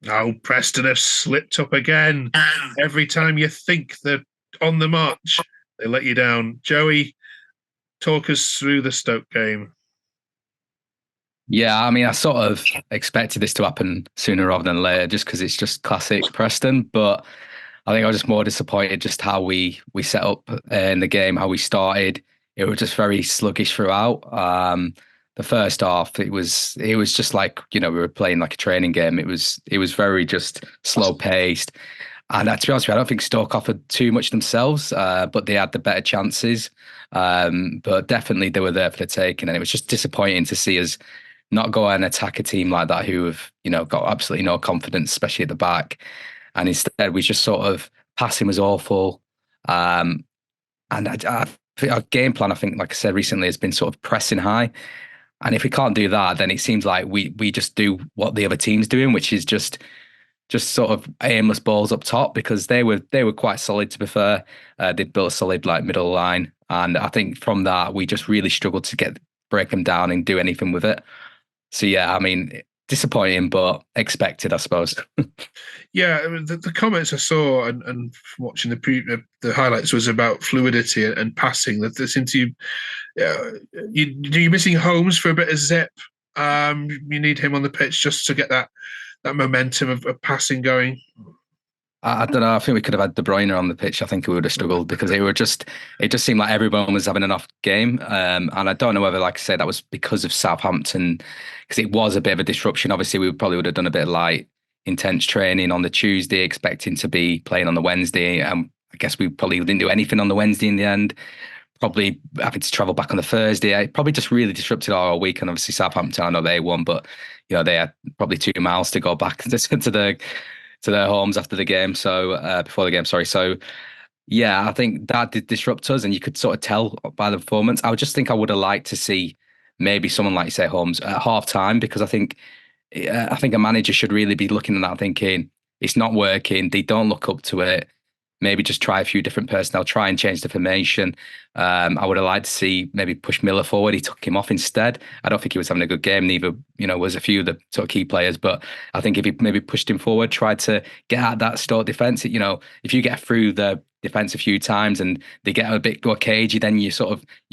Oh, Preston have slipped up again. Every time you think they're on the march, they let you down. Joey, talk us through the Stoke game. Yeah, I mean, I sort of expected this to happen sooner rather than later, just because it's just classic Preston. But I think I was just more disappointed just how we set up in the game, how we started. It was just very sluggish throughout. The first half, it was just like we were playing like a training game. It was very just slow paced. And to be honest with you, I don't think Stoke offered too much themselves, but they had the better chances. But definitely they were there for the taking, and it was just disappointing to see us not go and attack a team like that who have, got absolutely no confidence, especially at the back. And instead, we just sort of passing was awful. Um, and I think our game plan, I think, like I said recently, has been sort of pressing high. And if we can't do that, then it seems like we just do what the other team's doing, which is just sort of aimless balls up top because they were quite solid to be fair. They'd built a solid like middle line, and I think from that we just really struggled to break them down and do anything with it. So yeah, I mean, disappointing, but expected, I suppose. Yeah, I mean, the comments I saw and watching the highlights was about fluidity and passing. That there seemed to you're missing Holmes for a bit of zip. You need him on the pitch just to get that momentum of passing going. I don't know. I think we could have had De Bruyne on the pitch. I think we would have struggled because it just seemed like everyone was having an off game. And I don't know whether, like I say, that was because of Southampton, because it was a bit of a disruption. Obviously, we probably would have done a bit of light, intense training on the Tuesday, expecting to be playing on the Wednesday. And I guess we probably didn't do anything on the Wednesday in the end. Probably having to travel back on the Thursday. It probably just really disrupted our week. And obviously, Southampton, I know they won, but they had probably 2 miles to go back to their homes after the game. So before the game, sorry. So yeah, I think that did disrupt us, and you could sort of tell by the performance. I would just think I would have liked to see maybe someone like say Holmes at half time because I think a manager should really be looking at that thinking it's not working. They don't look up to it. Maybe just try a few different personnel, try and change the formation. I would have liked to see maybe push Miller forward. He took him off instead. I don't think he was having a good game. Neither, was a few of the sort of key players. But I think if he maybe pushed him forward, tried to get at that Stoke defence, if you get through the defence a few times and they get a bit more cagey, then you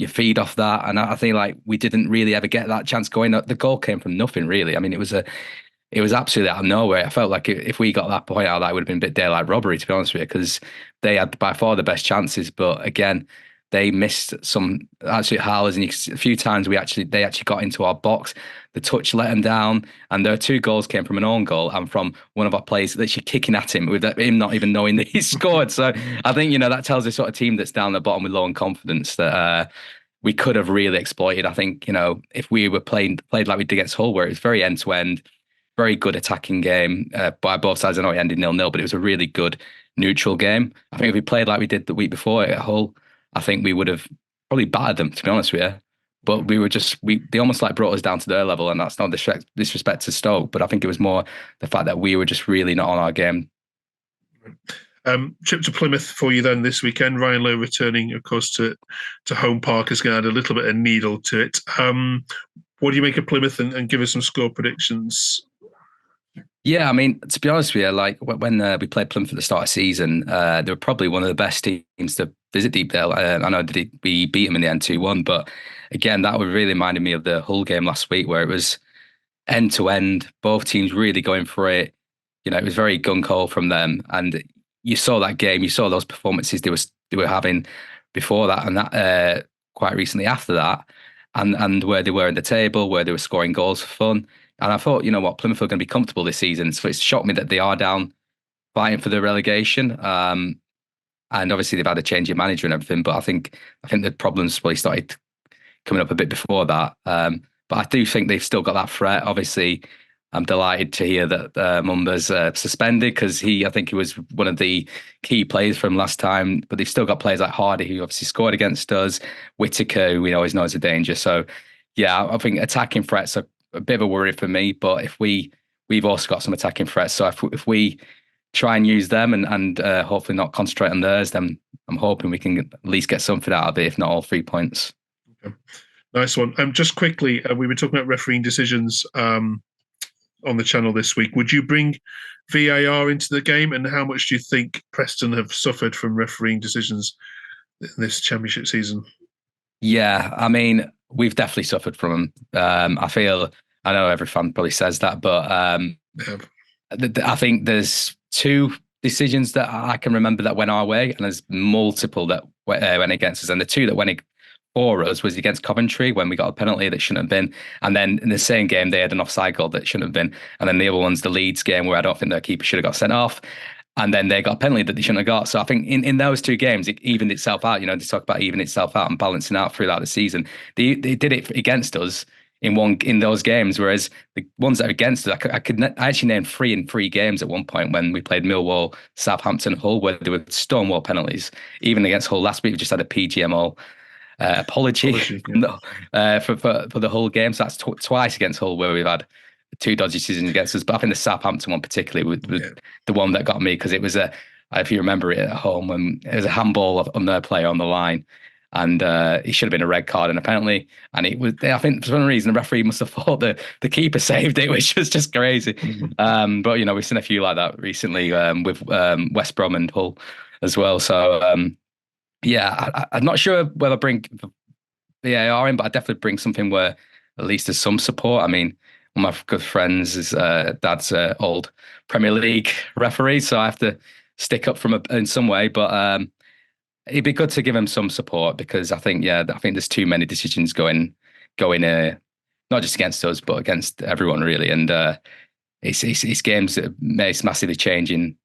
feed off that. And I think like we didn't really ever get that chance going. The goal came from nothing really. I mean, it was absolutely out of nowhere. I felt like if we got that point out, that would have been a bit daylight robbery, to be honest with you, because they had by far the best chances. But again, they missed some absolute howlers, and a few times they actually got into our box. The touch let them down, and their two goals came from an own goal and from one of our players literally kicking at him with him not even knowing that he scored. So I think that tells the sort of team that's down the bottom with low on confidence that. We could have really exploited. I think, if we were played like we did against Hull, where it was very end to end, very good attacking game by both sides. I know it ended 0-0, but it was a really good neutral game. I think if we played like we did the week before at Hull, I think we would have probably battered them, to be honest with you. But they almost like brought us down to their level, and that's not disrespect to Stoke, but I think it was more the fact that we were just really not on our game. Trip to Plymouth for you then this weekend. Ryan Lowe returning, of course, to home park is going to add a little bit of needle to it. What do you make of Plymouth and give us some score predictions? Yeah, I mean, to be honest with you, like when we played Plymouth at the start of the season, they were probably one of the best teams to visit Deepdale. I know that we beat them in the end 2-1, but again, that would really reminded me of the Hull game last week where it was end to end, both teams really going for it. It was very gung ho from them, and you saw that game, you saw those performances they were having before that, and that quite recently after that, and where they were in the table, where they were scoring goals for fun. And I thought, you know what, Plymouth are going to be comfortable this season. So it's shocked me that they are down fighting for the relegation. And obviously they've had a change in manager and everything, but I think the problems probably started coming up a bit before that. But I do think they've still got that threat. Obviously, I'm delighted to hear that Mumba's suspended because I think he was one of the key players from last time. But they've still got players like Hardy, who obviously scored against us, Whitaker, who we always know is a danger. So, yeah, I think attacking threats are a bit of a worry for me. But we've also got some attacking threats. So if we try and use them and hopefully not concentrate on theirs, then I'm hoping we can at least get something out of it, if not all 3 points. Okay. Nice one. Just quickly, we were talking about refereeing decisions on the channel this week. Would you bring VAR into the game, and how much do you think Preston have suffered from refereeing decisions in this Championship season? Yeah, I mean, we've definitely suffered from them. I know every fan probably says that, but Yeah. I think there's two decisions that I can remember that went our way, and there's multiple that went against us. And the two that went for us was against Coventry when we got a penalty that shouldn't have been, and then in the same game they had an offside goal that shouldn't have been, and then the other one's the Leeds game where I don't think their keeper should have got sent off. And then they got a penalty that they shouldn't have got. So I think in those two games, it evened itself out. You know, they talk about evening itself out and balancing out throughout the season. They did it against us in those games, whereas the ones that are against us, I actually name 3 in 3 games at one point when we played Millwall, Southampton, Hull, where there were stonewall penalties. Even against Hull last week, we just had a PGMO apology yeah. For the whole game. So that's twice against Hull where we've had 2 dodgy decisions against us. But I think the Southampton one particularly was the one that got me, because it was if you remember it at home, when it was a handball on their player on the line, and it should have been a red card and a penalty. And it was, I think for some reason, the referee must have thought the keeper saved it, which was just crazy. But you know, we've seen a few like that recently with West Brom and Hull as well. So yeah, I'm not sure whether I bring VAR in, but I definitely bring something where at least there's some support. I mean, one of my good friends is dad's old Premier League referee, so I have to stick up in some way. But it'd be good to give him some support, because I think there's too many decisions going not just against us but against everyone really, and it's games that it's massively changing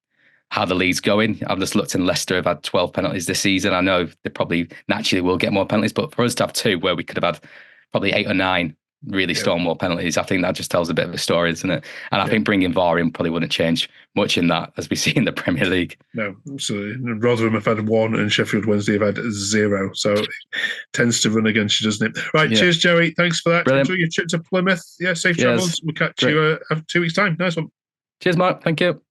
how the league's going. I've just looked, and Leicester have had 12 penalties this season. I know they probably naturally will get more penalties, but for us to have 2 where we could have had probably 8 or 9 really stonewall penalties, I think that just tells a bit of a story, isn't it? And I think bringing VAR in probably wouldn't change much in that, as we see in the Premier League. No, absolutely. Rotherham have had 1 and Sheffield Wednesday have had 0. So it tends to run against you, doesn't it? Right, cheers, Joey. Thanks for that. Brilliant. Enjoy your trip to Plymouth. Yeah, safe travels. We'll catch you 2 weeks' time. Nice one. Cheers, Mark. Thank you.